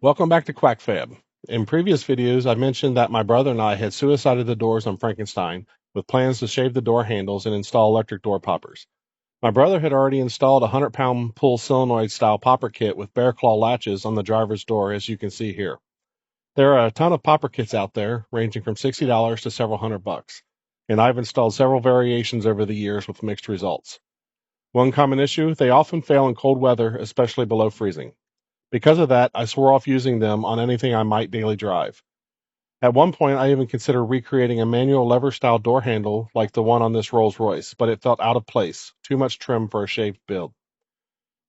Welcome back to QuackFab. In previous videos, I mentioned that my brother and I had suicided the doors on Frankenstein with plans to shave the door handles and install electric door poppers. My brother had already installed a 100-pound pull solenoid-style popper kit with bear claw latches on the driver's door, as you can see here. There are a ton of popper kits out there, ranging from $60 to several $100, and I've installed several variations over the years with mixed results. One common issue, they often fail in cold weather, especially below freezing. Because of that, I swore off using them on anything I might daily drive. At one point, I even considered recreating a manual lever-style door handle like the one on this Rolls-Royce, but it felt out of place, too much trim for a shaved build.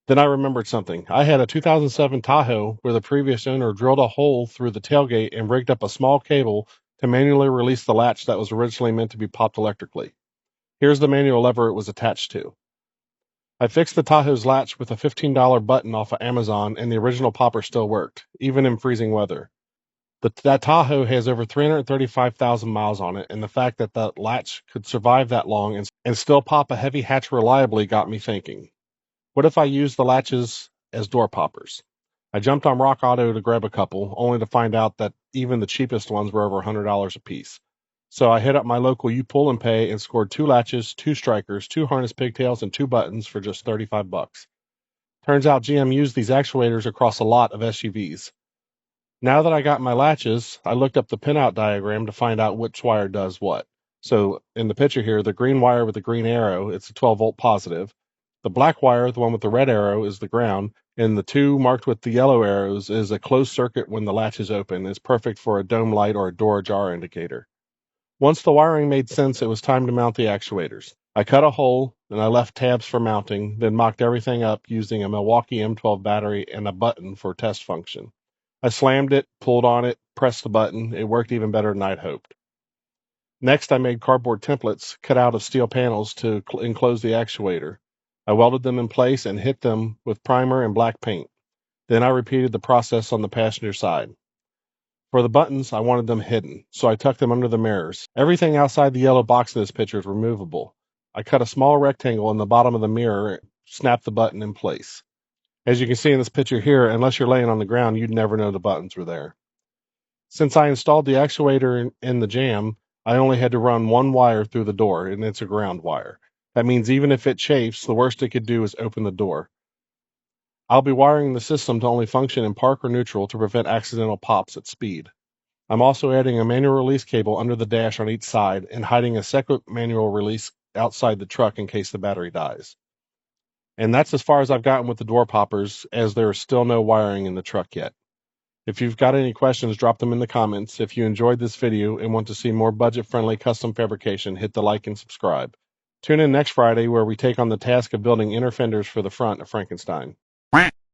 Then I remembered something. I had a 2007 Tahoe where the previous owner drilled a hole through the tailgate and rigged up a small cable to manually release the latch that was originally meant to be popped electrically. Here's the manual lever it was attached to. I fixed the Tahoe's latch with a $15 button off of Amazon, and the original popper still worked, even in freezing weather. That Tahoe has over 335,000 miles on it, and the fact that that latch could survive that long and still pop a heavy hatch reliably got me thinking. What if I used the latches as door poppers? I jumped on Rock Auto to grab a couple, only to find out that even the cheapest ones were over $100 a piece. So I hit up my local U Pull and Pay and scored 2 latches, 2 strikers, 2 harness pigtails, and 2 buttons for just $35. Turns out GM used these actuators across a lot of SUVs. Now that I got my latches, I looked up the pinout diagram to find out which wire does what. So in the picture here, the green wire with the green arrow, it's a 12-volt positive. The black wire, the one with the red arrow, is the ground, and the two marked with the yellow arrows is a closed circuit when the latch is open. It's perfect for a dome light or a door ajar indicator. Once the wiring made sense, it was time to mount the actuators. I cut a hole, and I left tabs for mounting, then mocked everything up using a Milwaukee M12 battery and a button for test function. I slammed it, pulled on it, pressed the button. It worked even better than I'd hoped. Next, I made cardboard templates cut out of steel panels to enclose the actuator. I welded them in place and hit them with primer and black paint. Then I repeated the process on the passenger side. For the buttons, I wanted them hidden, so I tucked them under the mirrors. Everything outside the yellow box in this picture is removable. I cut a small rectangle in the bottom of the mirror, snapped the button in place. As you can see in this picture here, unless you're laying on the ground, you'd never know the buttons were there. Since I installed the actuator in the jamb, I only had to run one wire through the door, and it's a ground wire. That means even if it chafes, the worst it could do is open the door. I'll be wiring the system to only function in park or neutral to prevent accidental pops at speed. I'm also adding a manual release cable under the dash on each side and hiding a separate manual release outside the truck in case the battery dies. And that's as far as I've gotten with the door poppers, as there is still no wiring in the truck yet. If you've got any questions, drop them in the comments. If you enjoyed this video and want to see more budget-friendly custom fabrication, hit the like and subscribe. Tune in next Friday where we take on the task of building inner fenders for the front of Frankenstein.